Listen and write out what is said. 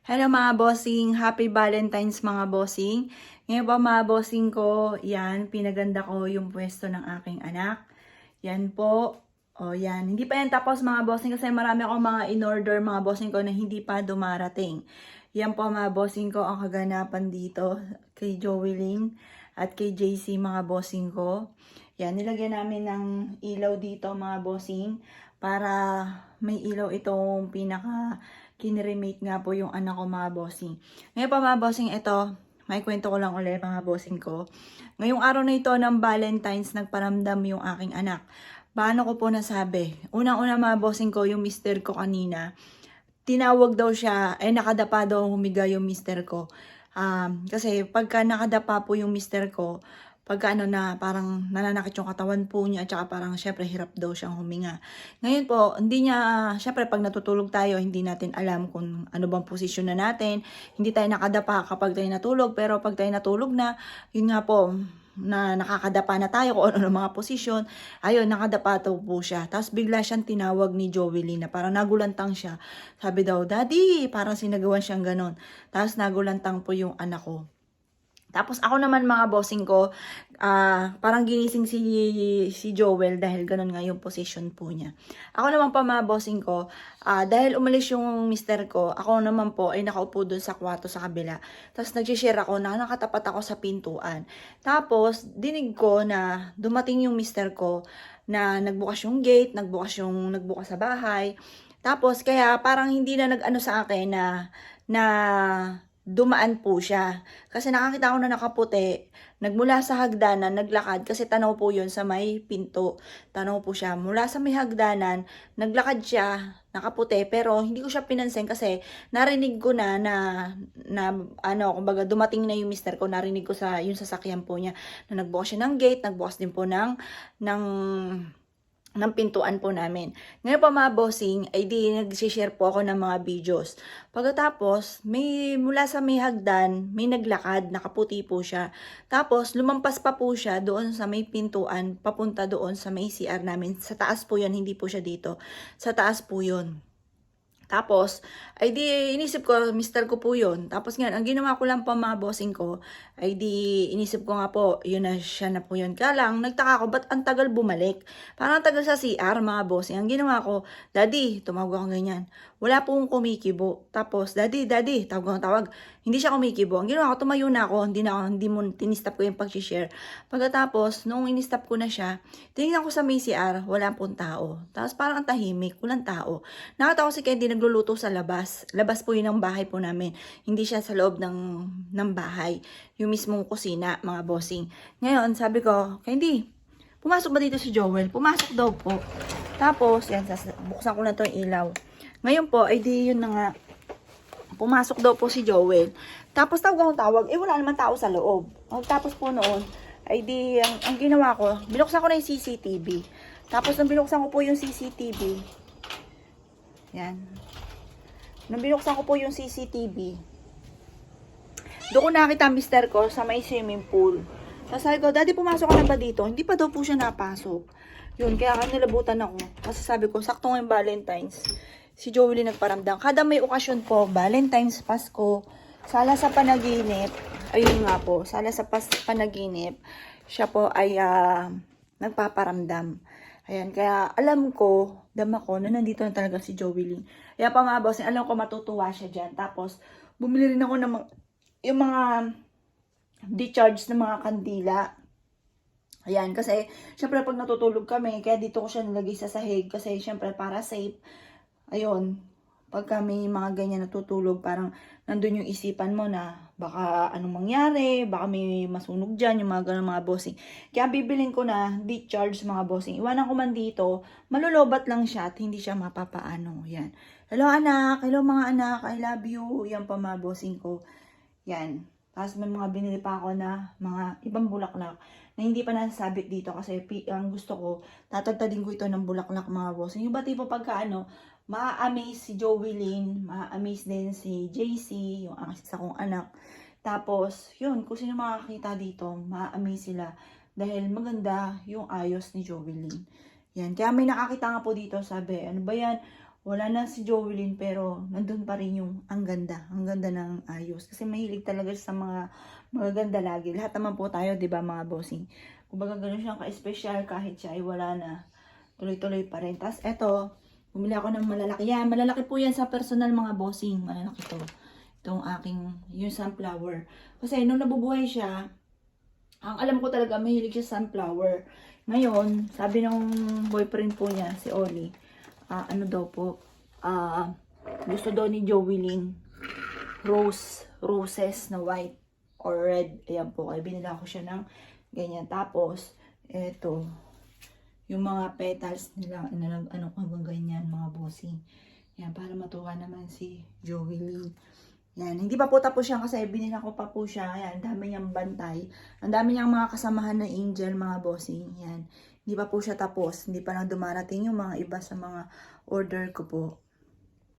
Hello mga bossing, happy Valentine's mga bossing. Ngayon po mga bossing ko, yan, pinaganda ko yung pwesto ng aking anak. Yan po, o yan. Hindi pa yan tapos mga bossing kasi marami akong mga in-order mga bossing ko na hindi pa dumarating. Yan po mga bossing ko ang kaganapan dito kay Joelyn at kay JC mga bossing ko. Yan, nilagyan namin ng ilaw dito mga bossing para may ilaw itong pinaka kiniremate nga po yung anak ko mga bossing. Ngayon pa mga bossing, ito, may kwento ko lang ulit mga bossing ko. Ngayong araw na ito ng Valentine's, nagparamdam yung aking anak. Paano ko po nasabi? Unang-una mga bossing ko, yung mister ko kanina, tinawag daw siya, ay nakadapa daw humiga yung mister ko. Kasi pagka nakadapa po yung mister ko, pagka ano na parang nananakit yung katawan po niya at saka parang syempre hirap daw siyang huminga. Ngayon po, hindi niya, syempre pag natutulog tayo, hindi natin alam kung ano bang posisyon na natin. Hindi tayo nakadapa kapag tayo natulog, pero pag tayo natulog na, yun nga po, na nakakadapa na tayo kung ano mga posisyon. Ayun, nakadapa daw po siya. Tapos bigla siyang tinawag ni Jovelyn na parang nagulantang siya. Sabi daw, Daddy, parang sinagawan siyang ganon. Tapos nagulantang po yung anak ko. Tapos ako naman mga bossing ko, parang ginising si Joel dahil ganun nga yung position po niya. Ako naman pa mga bossing ko, dahil umalis yung mister ko, ako naman po ay nakaupo dun sa kwarto sa kabila. Tapos nag-share ako na nakatapat ako sa pintuan. Tapos dinig ko na dumating yung mister ko na nagbukas yung gate, nagbukas sa bahay. Tapos kaya parang hindi na nag-ano sa akin na dumaan po siya. Kasi nakakita ko na nakaputi, nagmula sa hagdanan, naglakad, kasi tanaw po yun sa may pinto. Tanaw po siya. Mula sa may hagdanan, naglakad siya, nakaputi, pero hindi ko siya pinansin kasi narinig ko kumbaga dumating na yung mister ko, narinig ko sa yung sasakyan po niya, na nagbukas siya ng gate, nagbukas din po ng pintuan po namin. Ngayon pa mga bossing, ay di nag-share po ako ng mga videos. Pagkatapos, mula sa may hagdan, may naglakad, nakaputi po siya. Tapos, lumampas pa po siya doon sa may pintuan, papunta doon sa may CR namin. Sa taas po yun, hindi po siya dito. Sa taas po yun. Tapos, ay di inisip ko, mister ko po yun. Tapos nga, ang ginawa ko lang po mga bossing ko, ay di inisip ko nga po, yun na siya na po yun. Kaya lang, nagtaka ko, ba't ang tagal bumalik? Parang tagal sa CR mga bossing. Ang ginawa ko, Daddy, tumawag ako ganyan. Wala pong kumikibo. Tapos, Daddy, tawag. Hindi siya kumikibo. Ang ginawa ko, tumayo na ako, hindi mo tinistop ko yung pag-share. Pagkatapos, nung inistop ko na siya, tinignan ko sa may CR, wala pong tao. Tapos parang ang tahimik, walang tao. Nakatawa si Candy nagluluto sa labas. Labas po yun ng bahay po namin. Hindi siya sa loob ng bahay. Yung mismong kusina, mga bossing. Ngayon, sabi ko, Candy, pumasok ba dito si Joel? Pumasok daw po. Tapos, yan, buksan ko na to yung ilaw. Ngayon po, ay di yun na nga. Pumasok daw po si Joel. Tapos tawag, wala naman tao sa loob. Tapos po noon, ay di, ang ginawa ko, binuksan ko na yung CCTV. Tapos nung binuksan ko po yung CCTV, yan. Nung binuksan ko po yung CCTV, doon ko nakita mister ko sa may swimming pool. Tapos sabi ko, Daddy, pumasok ka na ba dito? Hindi pa daw po siya napasok. Yun, kaya nilabutan ako. Kasi sabi ko, sakto ngayong Valentine's. Si Joey nagparamdam. Kada may okasyon po, Valentine's, Pasko, sala sa panaginip, ayun nga po, sala sa panaginip, siya po ay nagpaparamdam. Ayan, kaya alam ko, dama ko, na nandito na talaga si Joey. Kaya pa mga boss, alam ko matutuwa siya dyan. Tapos, bumili rin ako ng yung mga decharge ng mga kandila. Ayan, kasi, syempre pag natutulog kami, kaya dito ko siya nilagay sa sahig, kasi syempre para safe. Ayun, pagka may mga ganyan natutulog, parang nandun yung isipan mo na baka anong mangyari, baka may masunog dyan, yung mga ganun mga bossing. Kaya bibilin ko na decharge mga bossing. Iwanan ko man dito, malulobat lang siya at hindi siya mapapaano. Yan. Hello anak, hello mga anak, I love you. Yan pa mga bossing ko. Yan. Tapos may mga binili pa ako na mga ibang bulaklak na hindi pa nasabit dito kasi ang gusto ko, tatagtadin ko ito ng bulaklak mga bossing. Yung ba tipo pagka ma-amaze si Jovelyn, ma-amaze din si JC, yung isa kong anak. Tapos, yun, kung sino makakita dito, ma-amaze sila dahil maganda yung ayos ni Jovelyn. Yan, kaya may nakakita nga po dito, sabi, ano ba yan? Wala na si Jovelyn pero nandun pa rin yung ang ganda ng ayos. Kasi mahilig talaga siya sa mga magaganda lagi. Lahat naman po tayo, 'di ba mga bossing? Kumbaga gano'n siyang ka-special kahit siya ay wala na. Tuloy-tuloy pa rin. Tapos eto, bumili ako ng malalaki. Yan, malalaki po yan sa personal mga bossing. Malalaki to. Itong aking, yung sunflower. Kasi nung nabubuhay siya, ang alam ko talaga mahilig siya sa sunflower. Ngayon, sabi ng boyfriend po niya, si Oli, ano daw po, gusto daw ni Jovelyn roses na white or red. Ayan po, kaya binila ko siya ng ganyan. Tapos, eto, yung mga petals nila, ano hanggang ganyan, mga bossing. Yan, para matuwa naman si Jovelyn. Yan, hindi pa po tapos yan kasi binila ko pa po siya. Yan, dami niyang bantay. Ang dami niyang mga kasamahan na angel, mga bossing. Yan, hindi pa po siya tapos. Hindi pa lang dumarating yung mga iba sa mga order ko po.